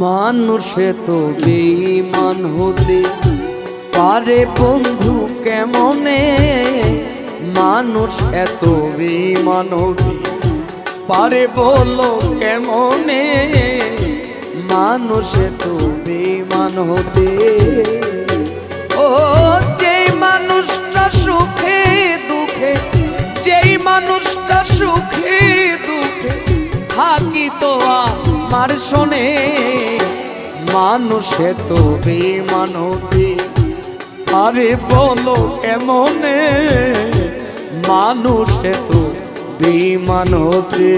মানুষে তো বেঈমান হতে পারে বন্ধু কেমনে, মানুষ এত বেঈমান হতে পারে বলো কেমনে, মানুষ এত বেঈমান হতে। ও যেই মানুষটা সুখে দুঃখে, যেই মানুষটা সুখে দুঃখে থাকি তো আমার শোনে, মানুষ এত বেঈমান হতে আরে বলো কেমনে, মানুষ এত বেঈমান হতে।